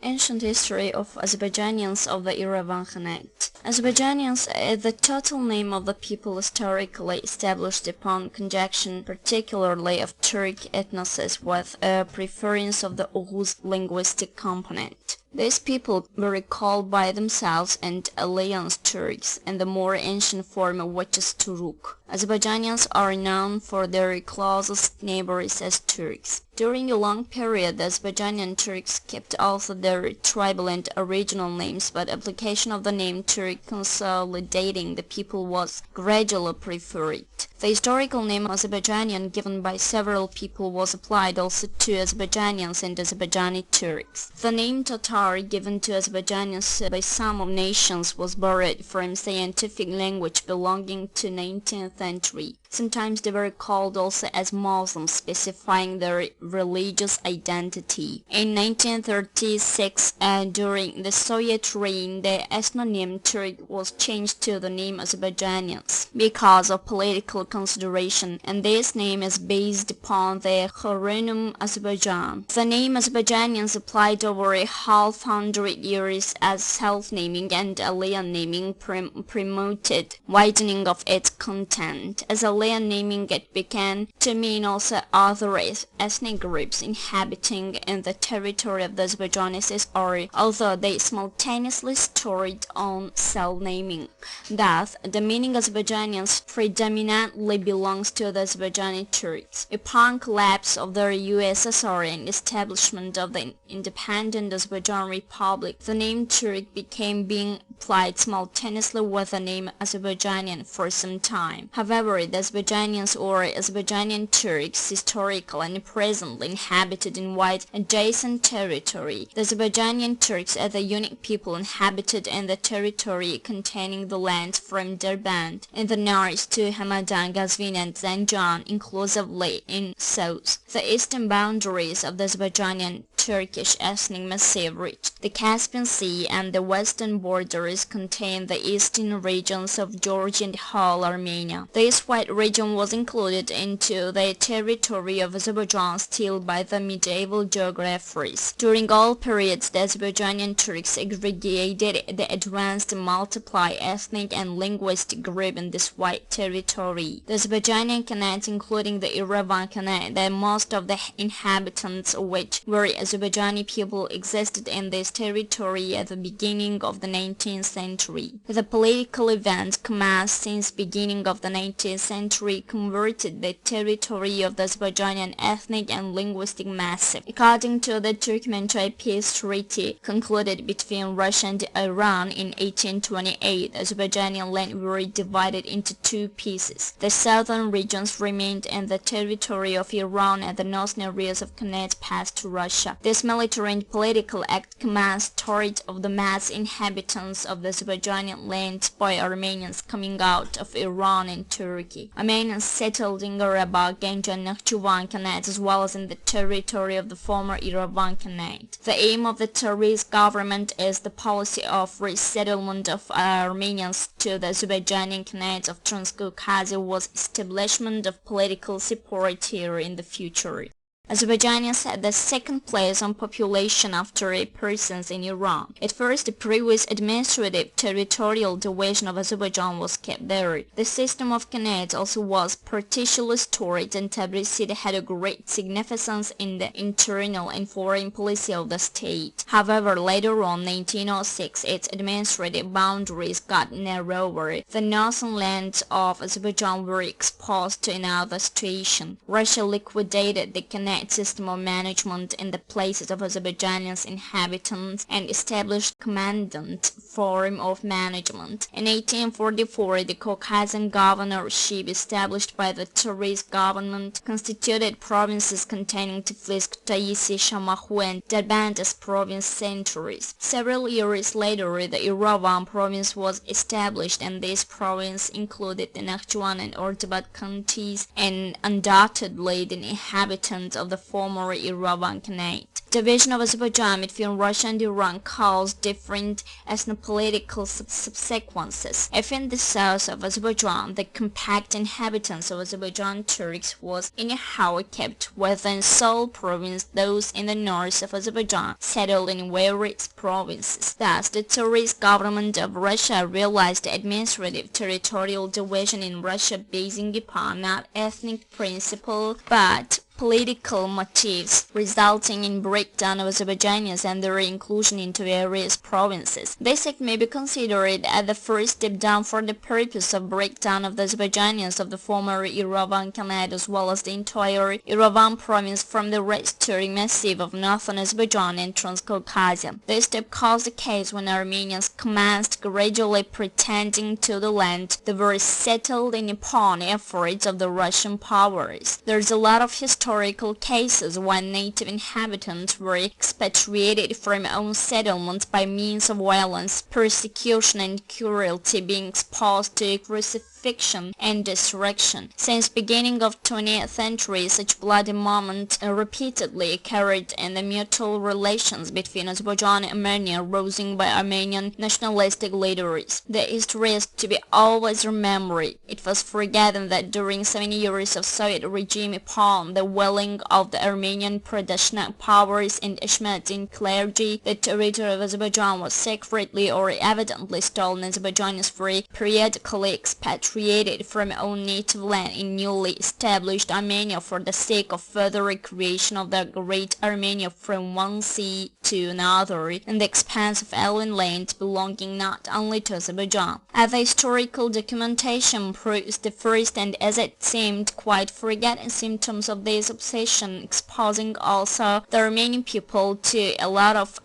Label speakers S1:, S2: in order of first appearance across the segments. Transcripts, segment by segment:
S1: Ancient history of Azerbaijanians of the Irevan Khanate. Azerbaijanians is the total name of the people historically established upon conjunction particularly of Turkic ethnosis with a preference of the Oghuz linguistic component. These people were called by themselves and aliens Turks, and the more ancient form of which is Turuk. Azerbaijanians are known for their closest neighbors as Turks. During a long period, the Azerbaijani Turks kept also their tribal and original names, but application of the name Turk consolidating the people was gradually preferred. The historical name Azerbaijanian given by several people was applied also to Azerbaijanians and Azerbaijani Turks. The name Tatar given to Azerbaijanians by some of nations was borrowed from scientific language belonging to 19th century. Sometimes they were called also as Muslims, specifying their religious identity. In 1936, during the Soviet reign, the ethnonym Turk was changed to the name Azerbaijanians because of political consideration, and this name is based upon the homonym Azerbaijan. The name Azerbaijanians applied over a half-hundred years as self-naming, and alien naming promoted widening of its content. As alien naming, it began to mean also other ethnic groups inhabiting in the territory of the Azerbaijanis, or although they simultaneously stored on self-naming. Thus, the meaning Azerbaijanians predominantly belongs to the Azerbaijani Turks. Upon collapse of the USSR and establishment of the independent Azerbaijan Republic, the name Turk became being applied simultaneously with the name Azerbaijanian for some time. However, the Azerbaijanians or Azerbaijanian Turks historically and presently inhabited in wide adjacent territory. The Azerbaijanian Turks are the unique people inhabited in the territory containing the land from Derbent in the north to Hamadan, Gazvin and Zanjan inclusively in south. The eastern boundaries of the Azerbaijani Turkish ethnic massive reached the Caspian Sea, and the western borders contain the eastern regions of Georgia and whole Armenia. This wide region was included into the territory of Azerbaijan still by the medieval geographers. During all periods, the Azerbaijani Turks aggregated the advanced and multiplied ethnic and linguistic group in this wide territory. The Azerbaijani Khanate, including the Irevan Khanate, that most of the inhabitants of which were Azerbaijani people, existed in this territory at the beginning of the 19th century. The political events commenced since beginning of the 19th century converted the territory of the Azerbaijani ethnic and linguistic massive. According to the Turkmenchai peace treaty concluded between Russia and Iran in 1828, Azerbaijani land were divided into two pieces. The southern regions remained in the territory of Iran, and the northern areas of Khanate passed to Russia. This military and political act commenced toward of the mass inhabitants of the Azerbaijani land by Armenians coming out of Iran and Turkey. Armenians settled in Karabakh, Ganja and Nakhchivan Khanate, as well as in the territory of the former Irevan Khanate. The aim of the Tabriz government is the policy of resettlement of Armenians to the Azerbaijani Khanate of Transcaucasia was establishment of political support here in the future. Azerbaijanis had the second place on population after persons in Iran. At first, the previous administrative territorial division of Azerbaijan was kept there. The system of Khanate also was partially stored, and Tabriz city had a great significance in the internal and foreign policy of the state. However, later on, 1906, its administrative boundaries got narrower. The northern lands of Azerbaijan were exposed to another situation. Russia liquidated the Khanate system of management in the places of Azerbaijanians inhabitants and established commandant form of management. In 1844, the Caucasian governorship established by the Tabriz government constituted provinces containing Tiflis, Kutaisi, Shamahu and Derbent as province centuries. Several years later, the Irevan province was established, and this province included the Nakhchivan and Ordubad counties and undoubtedly the inhabitants of the former Irevan Khanate. division of Azerbaijan between Russia and Iran caused different ethnopolitical subsequences. If in the south of Azerbaijan, the compact inhabitants of Azerbaijan Turks was anyhow kept within sole province, those in the north of Azerbaijan settled in various provinces. Thus, the Tsarist government of Russia realized the administrative territorial division in Russia basing upon not ethnic principle but political motives, resulting in breakdown of Azerbaijanis and their inclusion into various provinces. This act may be considered as the first step down for the purpose of breakdown of the Azerbaijanis of the former Irevan Khanate as well as the entire Irevan province from the rest-touring massive of northern Azerbaijan and Transcaucasia. This step caused the case when Armenians commenced gradually pretending to the land they were settled in upon efforts of the Russian powers. There's a lot of historical cases when native inhabitants were expatriated from own settlements by means of violence, persecution and cruelty, being exposed to crucifixion and destruction. Since beginning of 20th century, such bloody moments repeatedly occurred in the mutual relations between Azerbaijan and Armenia, rousing by Armenian nationalistic leaders. The history is to be always remembered. It was forgotten that during 70 years of Soviet regime upon the willing of the Armenian Pradeshnak powers and Ashmatin clergy, the territory of Azerbaijan was secretly or evidently stolen. Azerbaijanis were periodically expatriated from own native land in newly established Armenia for the sake of further recreation of the Great Armenia from one sea to another in the expanse of alien land belonging not only to Azerbaijan. As the historical documentation proves, the first and as it seemed quite forgotten symptoms of this obsession, exposing also the Armenian people to a lot of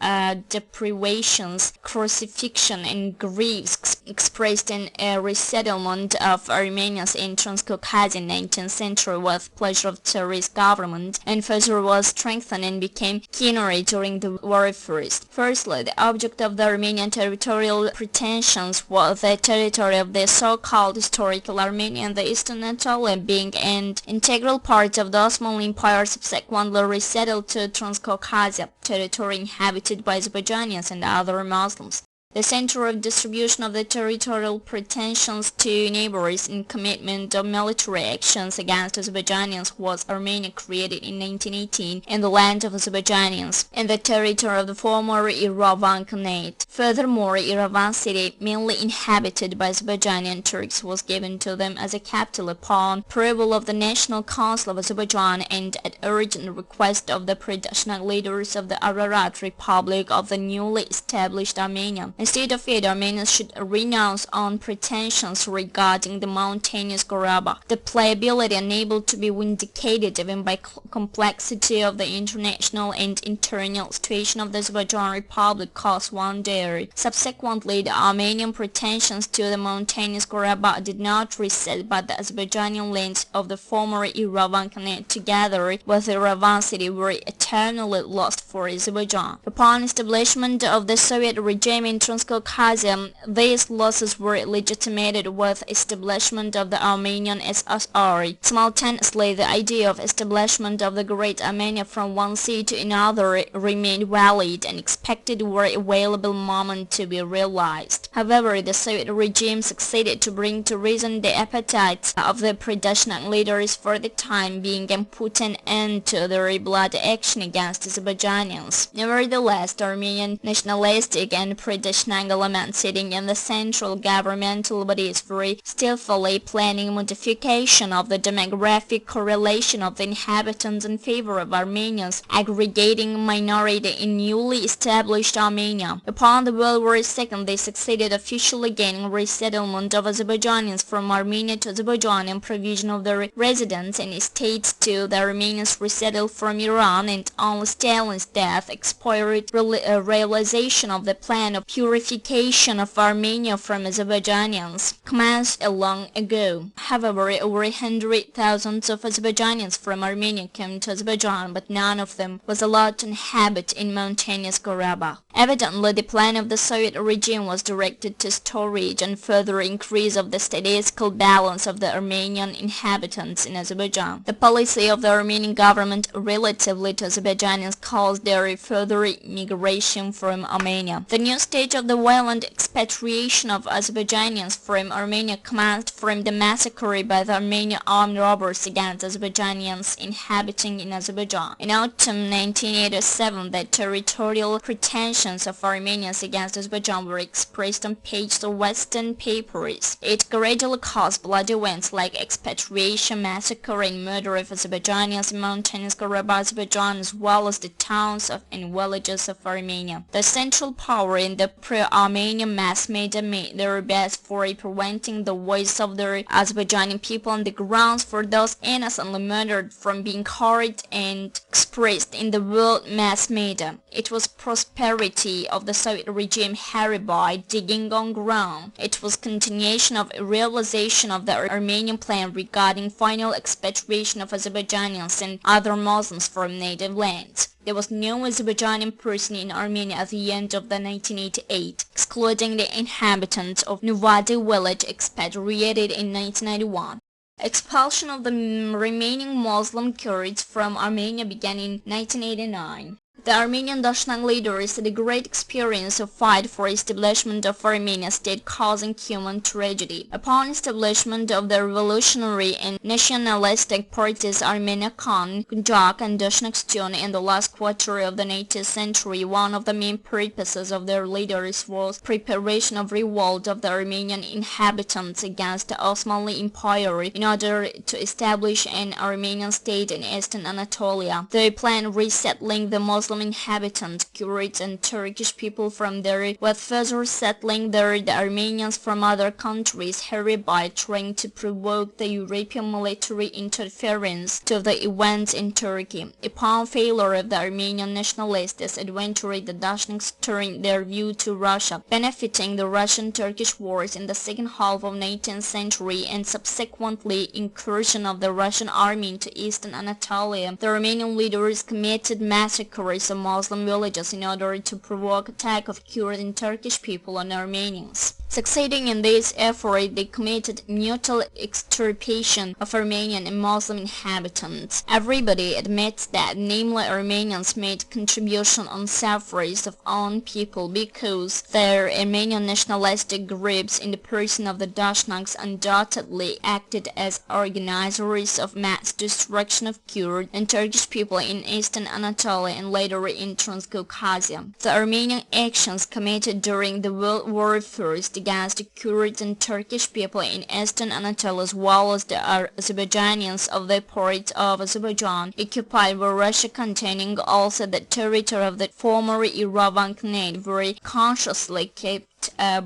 S1: deprivations, crucifixion and griefs expressed in a resettlement of Armenians in Transcaucasia in 19th century with pleasure of Tsarist government, and further was strengthened and became keener during the war first. Firstly, the object of the Armenian territorial pretensions was the territory of the so-called historical Armenia and the Eastern Anatolia, being an integral part of the Ottoman Empire, subsequently resettled to Transcaucasia, territory inhabited by Azerbaijanis and other Muslims. The center of distribution of the territorial pretensions to neighbors in commitment of military actions against Azerbaijanians was Armenia, created in 1918 in the land of Azerbaijanians, in the territory of the former Irevan Khanate. Furthermore, Irevan city, mainly inhabited by Azerbaijani Turks, was given to them as a capital upon approval of the National Council of Azerbaijan and at urgent request of the Pradeshnak leaders of the Ararat Republic of the newly established Armenia. Instead of it, Armenians should renounce on pretensions regarding the mountainous Karabakh. The pliability unable to be vindicated even by complexity of the international and internal situation of the Azerbaijan Republic caused wonder. Subsequently, the Armenian pretensions to the mountainous Karabakh did not reset, but the Azerbaijani lands of the former Irevan Khanate together with Irevan city were eternally lost for Azerbaijan. Upon establishment of the Soviet regime in Transcaucasia, these losses were legitimated with establishment of the Armenian SSR. Simultaneously, the idea of establishment of the Great Armenia from one sea to another remained valid and expected were available moment to be realized. However, the Soviet regime succeeded to bring to reason the appetites of the Pradeshnak leaders for the time being and put an end to their bloody action against Azerbaijanians. Nevertheless, the Armenian nationalistic and Pradeshnak elements sitting in the central governmental bodies were skillfully planning modification of the demographic correlation of the inhabitants in favor of Armenians, aggregating minority in newly established Armenia. Upon the World War II, they succeeded officially gaining resettlement of Azerbaijanians from Armenia to Azerbaijan and provision of their residence and estates to the Armenians resettled from Iran, and only Stalin's death expired realization of the plan of pure purification of Armenia from Azerbaijanians commenced long ago. However, over 100,000 of Azerbaijanians from Armenia came to Azerbaijan, but none of them was allowed to inhabit in mountainous Karabakh. Evidently, the plan of the Soviet regime was directed to storage and further increase of the statistical balance of the Armenian inhabitants in Azerbaijan. The policy of the Armenian government relatively to Azerbaijanians caused their further migration from Armenia. The new stage of the violent expatriation of Azerbaijanians from Armenia commenced from the massacre by the Armenian armed robbers against Azerbaijanians inhabiting in Azerbaijan. In autumn 1987, the territorial pretensions of Armenians against Azerbaijan were expressed on pages of Western papers. It gradually caused blood events like expatriation, massacre, and murder of Azerbaijanians in mountainous Karabakh, Azerbaijan, as well as the towns and villages of Armenia. The central power in the pro-Armenian mass media made their best for preventing the voice of the Azerbaijani people on the grounds for those innocently murdered from being heard and expressed in the world mass media. It was prosperity of the Soviet regime hereby digging on ground. It was continuation of realization of the Armenian plan regarding final expatriation of Azerbaijanians and other Muslims from native lands. There was no Azerbaijani person in Armenia at the end of the 1988, excluding the inhabitants of Novadi village expatriated in 1991. Expulsion of the remaining Muslim Kurds from Armenia began in 1989. The Armenian Dashnak leaders had a great experience of fight for establishment of Armenia state causing human tragedy. Upon establishment of the revolutionary and nationalistic parties Armenia Khan, Kunjak and Dashnakstun in the last quarter of the 19th century, one of the main purposes of their leaders was preparation of revolt of the Armenian inhabitants against the Osmanli Empire in order to establish an Armenian state in eastern Anatolia. They planned resettling the Muslim inhabitants, Kurds and Turkish people from there, with further settling there the Armenians from other countries, hereby trying to provoke the European military interference to the events in Turkey. Upon failure of the Armenian nationalists, adventured the Dashnaks turned their view to Russia, benefiting the Russian-Turkish wars in the second half of 19th century and subsequently incursion of the Russian army into eastern Anatolia. The Armenian leaders committed massacres of Muslim villages in order to provoke attack of Kurd and Turkish people on Armenians. Succeeding in this effort, they committed mutual extirpation of Armenian and Muslim inhabitants. Everybody admits that, namely Armenians made contribution on suffrage of own people because their Armenian nationalistic groups in the person of the Dashnaks undoubtedly acted as organizers of mass destruction of Kurd and Turkish people in eastern Anatolia and later in Transcaucasia. The Armenian actions committed during the World War I against the Kurds and Turkish people in eastern Anatolia as well as the Azerbaijanians of the part of Azerbaijan occupied by Russia containing also the territory of the former Irevan Khanate were consciously kept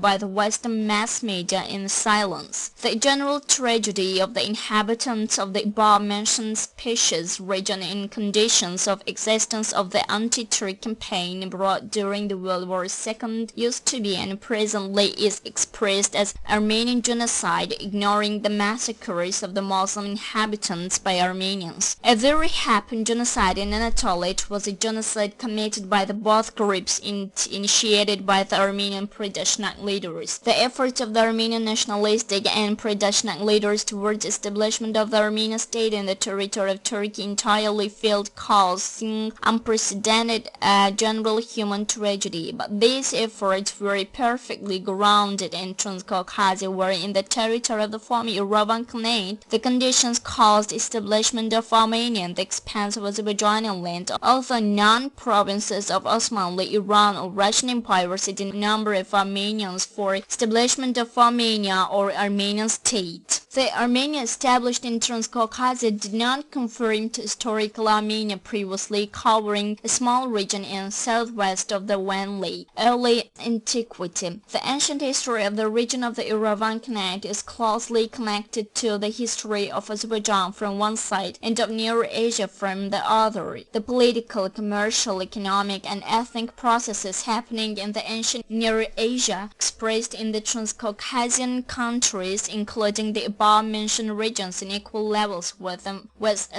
S1: by the Western mass media in silence. The general tragedy of the inhabitants of the above-mentioned spacious region in conditions of existence of the anti-Turk campaign brought during the World War II used to be and presently is expressed as Armenian genocide, ignoring the massacres of the Muslim inhabitants by Armenians. A very happened genocide in Anatolia. It was a genocide committed by the both groups initiated by the Armenian Dashnak leaders. The efforts of the Armenian nationalistic and pro-Dashnak leaders towards establishment of the Armenian state in the territory of Turkey entirely failed, causing unprecedented general human tragedy. But these efforts were perfectly grounded in Transcaucasia, where in the territory of the former Irevan Khanate, the conditions caused establishment of Armenia and the expanse of Azerbaijani land. Although non-provinces of Osmanli, Iran or Russian Empire, a number of Armenian Armenians for establishment of Armenia or Armenian state. The Armenia established in Transcaucasia did not conform to historical Armenia previously covering a small region in southwest of the Wan Lake. Early antiquity. The ancient history of the region of the Irevan Khanate is closely connected to the history of Azerbaijan from one side and of Near Asia from the other. The political, commercial, economic, and ethnic processes happening in the ancient Near Asia expressed in the Transcaucasian countries, including the above-mentioned regions, in equal levels with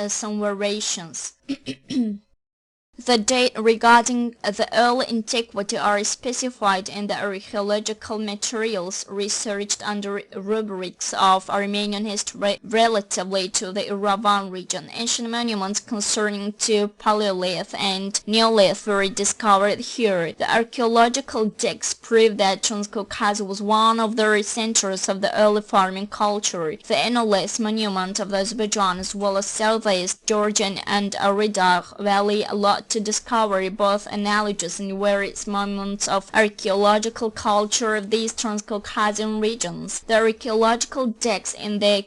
S1: some variations. The date regarding the early antiquity are specified in the archaeological materials researched under rubrics of Armenian history relatively to the Irevan region. Ancient monuments concerning to Paleolith and Neolith were discovered here. The archaeological digs prove that Transcaucasia was one of the centers of the early farming culture. The Neolith monument of Azerbaijan as well as Southeast Georgian and Aridar Valley allowed to discover both analogous and various moments of archaeological culture of these Transcaucasian regions. The archaeological digs in the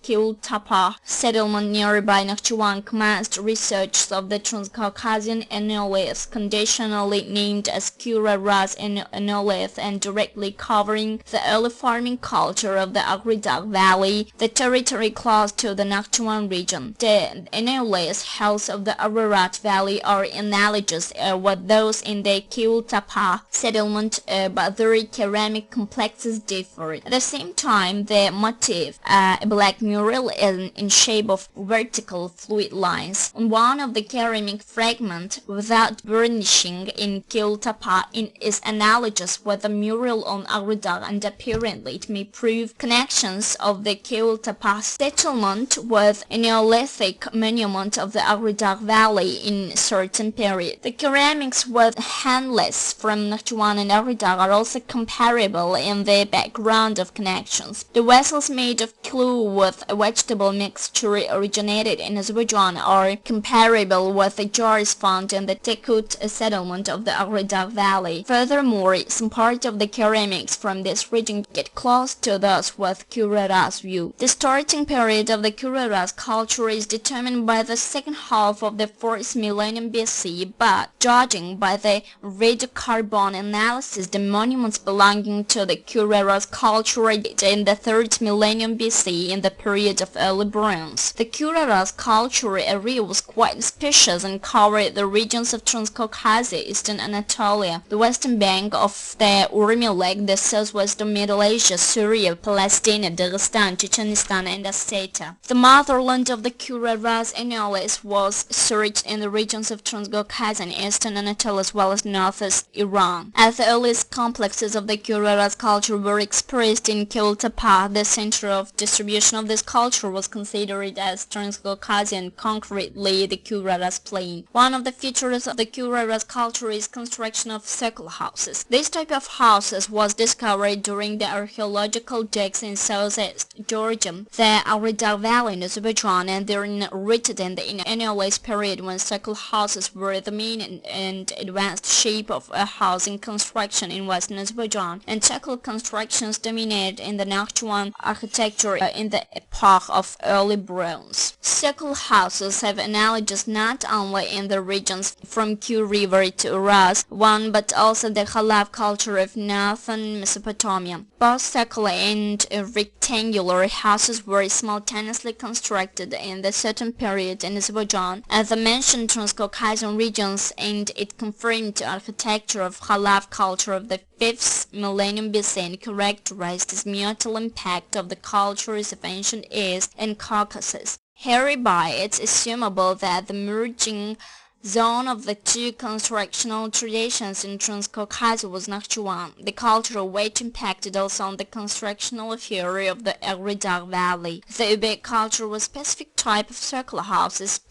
S1: Kiultapa settlement nearby Nakhchivan commenced research of the Transcaucasian Neolith, conditionally named as Kura-Raz Neolith and directly covering the early farming culture of the Agridak Valley, the territory close to the Nakhchivan region. The Neolith hills of the Ararat Valley are analogous with those in the Kiultapa settlement, but their ceramic complexes differ. At the same time, the motif, a black mural in shape of vertical fluid lines on one of the ceramic fragment without burnishing in Kiultapa is analogous with the mural on Agridak, and apparently it may prove connections of the Kiultapa settlement with a Neolithic monument of the Agridak Valley in certain period. The ceramics with handless from Nakhchivan and Agridak are also comparable in the background of connections. The vessels made of glue with a vegetable mixture originated in Azerbaijan are comparable with the jars found in the Tekut settlement of the Agridak Valley. Furthermore, some part of the ceramics from this region get close to those with Kura-Raz view. The starting period of the Kura-Raz culture is determined by the second half of the 4th millennium BC, but judging by the radiocarbon analysis, the monuments belonging to the Kura-Raz culture in the 3rd millennium BC in the period of early bronze. The Kura-Raz culture area was quite spacious and covered the regions of Transcaucasia, eastern Anatolia, the western bank of the Urmia Lake, the southwest of Middle Asia, Syria, Palestine, Dagestan, Chechenistan, and Ossetia. The motherland of the Kura-Raz Neolith was searched in the regions of Transcaucasia and eastern Anatolia as well as northeast Iran. As the earliest complexes of the Kura-Raz culture were expressed in Kiultapa, the center of distribution of this culture was considered as Transcaucasian, concretely the Kura-Raz plain. One of the features of the Kura-Raz culture is construction of circle houses. This type of houses was discovered during the archaeological digs in southeast Georgia, the Agridak Valley in Azerbaijan, and they are rooted in the Neolith period when circle houses were the main and advanced shape of a housing construction in western Azerbaijan, and circle constructions dominated in the Nakhchivan architecture in the epoch of early bronze. Circle houses have analogies not only in the regions from Q River to Uraz, but also the Khalaf culture of northern Mesopotamia. Both circular and rectangular houses were simultaneously constructed in the certain period in Azerbaijan, as the mentioned Transcaucasian regions, and it confirmed the architecture of Khalaf culture of the 5th millennium BC and characterized as mutual impact of the cultures of ancient East and Caucasus. Hereby, it's assumable that the merging zone of the two constructional traditions in Transcaucasia was Nakhchivan. The cultural weight impacted also on the constructional theory of the Agridak Valley. The Uzbek culture was a specific type of circular houses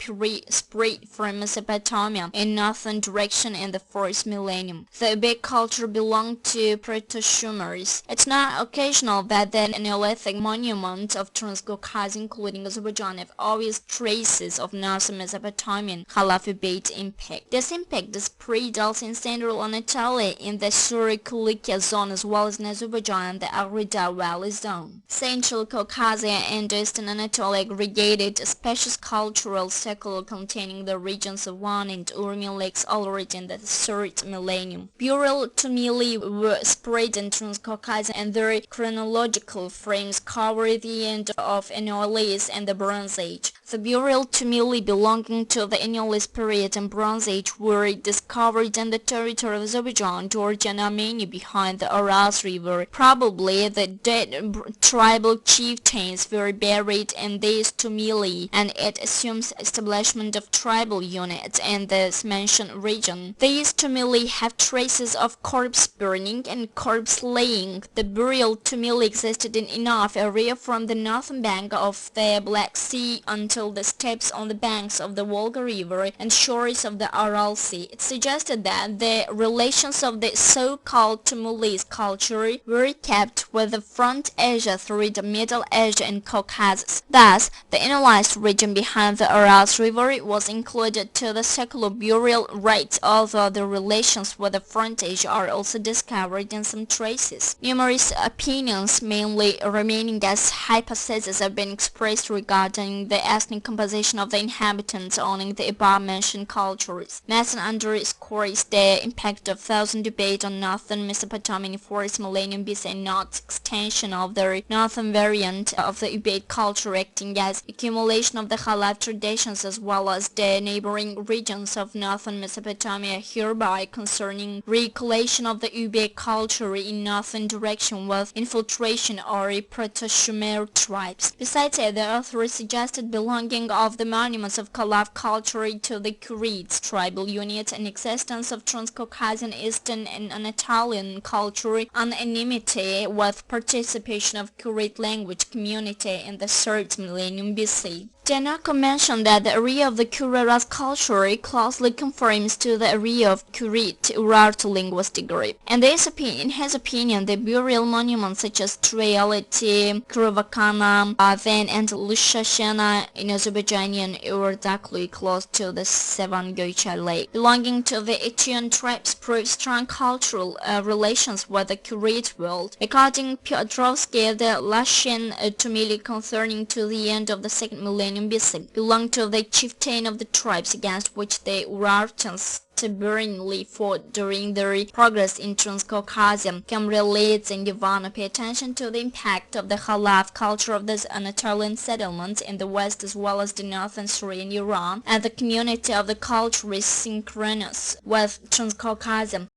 S1: spread from Mesopotamia in northern direction in the 4th millennium. The Uzbek culture belonged to Proto-Shumers. It's not occasional that the Neolithic monuments of Transcaucasia, including Azerbaijan, have obvious traces of Northern Mesopotamian Khalaf Uzbek great impact. This impact is spread also in Central Anatolia in the Syro-Cilicia zone as well as in Azerbaijan and the Agrida Valley zone. Central Caucasia and Eastern Anatolia aggregated a spacious cultural circle containing the regions of Van and Urmia lakes already in the 3rd millennium. Burial tumuli were spread in Transcaucasia and their chronological frames cover the end of Neolithic and the Bronze Age. The burial tumuli belonging to the Neolithic period and Bronze Age were discovered in the territory of Azerbaijan, Georgia and Armenia behind the Aras River. Probably the dead tribal chieftains were buried in these tumuli, and it assumes establishment of tribal units in this mentioned region. These tumuli have traces of corpse burning and corpse laying. The burial tumuli existed in enough area from the northern bank of the Black Sea until the steppes on the banks of the Volga River and shores of the Aral Sea. It suggested that the relations of the so-called Tumulist culture were kept with the Front Asia through the Middle Asia and Caucasus. Thus, the analyzed region behind the Aral River was included to the secular burial rites, although the relations with the Front Asia are also discovered in some traces. Numerous opinions, mainly remaining as hypotheses, have been expressed regarding the ethnic composition of the inhabitants owning the above-mentioned cultures. Masson underscores the impact of Thousand debate on northern Mesopotamia in 4th millennium BC and notes extension of the northern variant of the Ubaid culture acting as accumulation of the Khalaf traditions as well as the neighboring regions of northern Mesopotamia, hereby concerning recollection of the Ubaid culture in northern direction with infiltration or Proto-Sumer tribes. Besides that, the author suggested belonging of the monuments of Khalaf culture to the Kurids tribal unit and existence of Transcaucasian, Eastern and Anatolian culture, anonymity with participation of Kurid language community in the 3rd millennium BC. Janako mentioned that the area of the Kuriras culture closely conforms to the area of Kurit Urartu linguistic group. In his opinion, the burial monuments such as Triality, Kurovakana, Van and Lushashena in Azerbaijanian were directly close to the Sevan Goycha Lake. Belonging to the Etean tribes prove strong cultural relations with the Kurit world. According to Piotrowski, the Lashin tumuli concerning to the end of the 2nd millennium BC belonged to the chieftain of the tribes against which the Urartians stubbornly fought during their progress in Transcaucasia. Cambrialids and Yavana pay attention to the impact of the Khalaf culture of this Anatolian settlement in the west as well as the northern Syria and Iran, and the community of the culture is synchronous with Transcaucasia.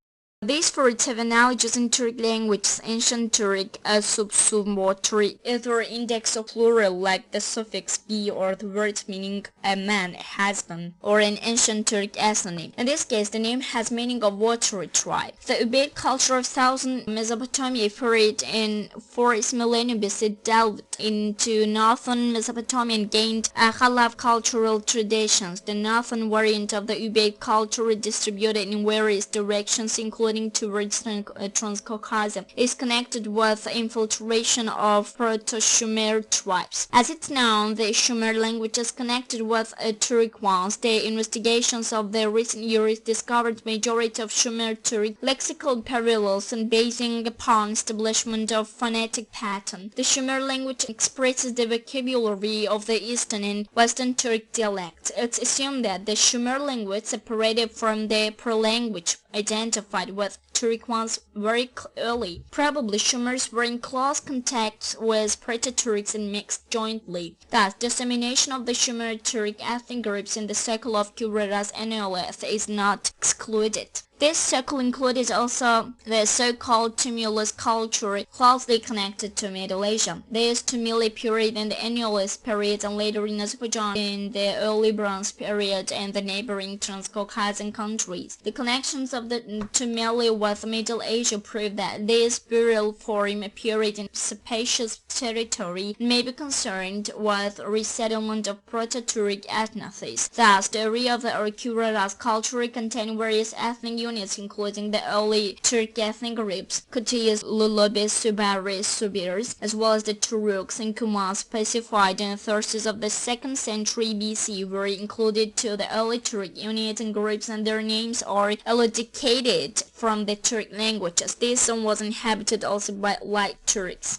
S1: These words have analogies in Turkic languages, ancient Turkic, subsummatory, either index or plural like the suffix "b" or the word meaning a man, a husband, or an ancient Turkic ethnonym. In this case, the name has meaning of watery tribe. The Ubaid culture of southern Mesopotamia period in 4th millennium BC delved into northern Mesopotamia and gained Khalaf cultural traditions. The northern variant of the Ubaid culture distributed in various directions, including towards Transcaucasia, is connected with infiltration of Proto-Sumer tribes. As it's known, the Sumer language is connected with Turkic ones. The investigations of the recent years discovered majority of Sumer Turkic lexical parallels and basing upon establishment of phonetic pattern. The Sumer language expresses the vocabulary of the Eastern and Western Turkic dialects. It's assumed that the Sumer language separated from the pro-language identified with Turkic ones very early. Probably Sumers were in close contact with Proto-Turks and mixed jointly. Thus, dissemination of the Sumer Turkic ethnic groups in the circle of Kuriras and Neolith is not excluded. This circle included also the so-called Tumulus culture closely connected to Middle Asia. This Tumuli period in the Neolith period and later in Azerbaijan in the early Bronze period and the neighboring Transcaucasian countries. The connections of the Tumuli with with Middle Asia prove that this burial form appeared in spacious territory and may be concerned with resettlement of Proto-Turkic ethnicities. Thus, the area of the Kuraras culture contained various ethnic units including the early Turk ethnic groups, Kutiyas, Lulubis, Subaris, Subirs, as well as the Turuks and Kumas specified in the sources of the 2nd century BC were included to the early Turk units and groups, and their names are elucidated from the Turk languages. This zone was inhabited also by light Turks.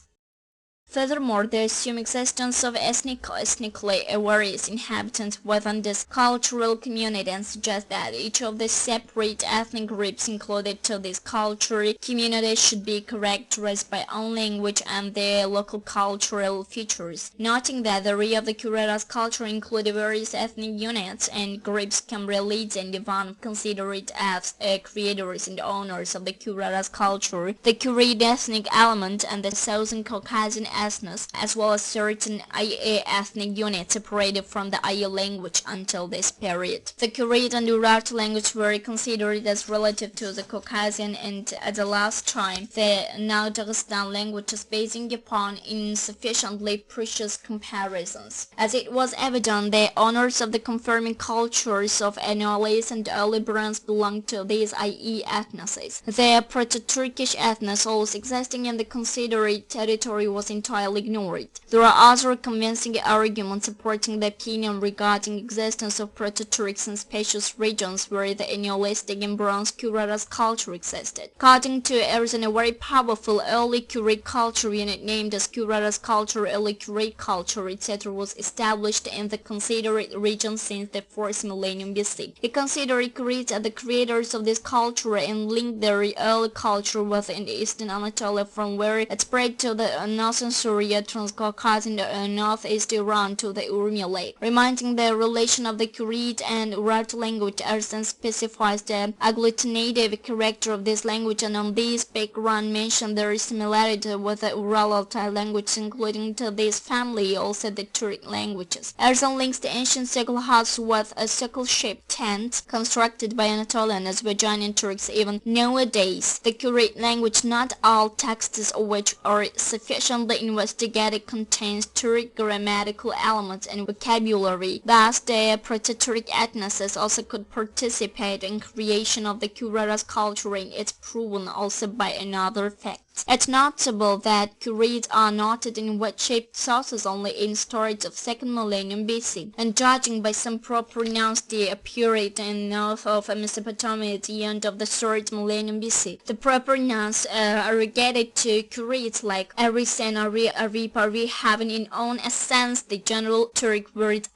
S1: Furthermore, the assumed existence of ethnically various inhabitants within this cultural community and suggests that each of the separate ethnic groups included to this cultural community should be characterized by own language and their local cultural features. Noting that the area of the Kuraras culture included various ethnic units and groups, Cambrelids and Ivan considered as creators and owners of the Kuraras culture, the Kurid ethnic element and the Southern Caucasian ethnos, as well as certain IA ethnic units separated from the IA language until this period. The Kurid and Urartu language were considered as relative to the Caucasian, and at the last time the now Dagestan languages, basing upon insufficiently precious comparisons. As it was evident, the owners of the confirming cultures of Anolis and early Brons belonged to these IE ethnicities. The Proto-Turkish ethnos also existing in the considered territory was entirely ignored. There are other convincing arguments supporting the opinion regarding existence of Proto-Turks in spacious regions where the Neolithic and Bronze Kuraras culture existed. According to Irevan, a very powerful early Kurid culture unit named as Kuraras culture, early Kurid culture, etc. was established in the considered region since the 4th millennium BC. He considered Kurids as the creators of this culture and linked their early culture within eastern Anatolia, from where it spread to the northern Syria, Transcaucasia, and northeast Iran to the Urmia Lake. Reminding the relation of the Kurid and Urartu language, Irevan specifies the agglutinative character of this language, and on this background mentioned their similarity with the Ural-Altai languages, including to this family also the Turkic languages. Irevan links the ancient circle huts with a circle-shaped tent constructed by Anatolian and Azerbaijani Turks even nowadays. The Kurid language, not all texts of which are sufficiently investigated, contains Turkic grammatical elements and vocabulary. Thus, the Proto-Turkic ethnicities also could participate in creation of the Kuraras culture, and it's proven also by another fact. It's notable that Kurids are noted in wedge-shaped sources only in stories of 2nd millennium BC, and judging by some pronouns they appeared in north of Mesopotamia at the end of the 3rd millennium BC. The proper nouns are related to Kurids like Aris and Ari, having in own essence the general Turkic word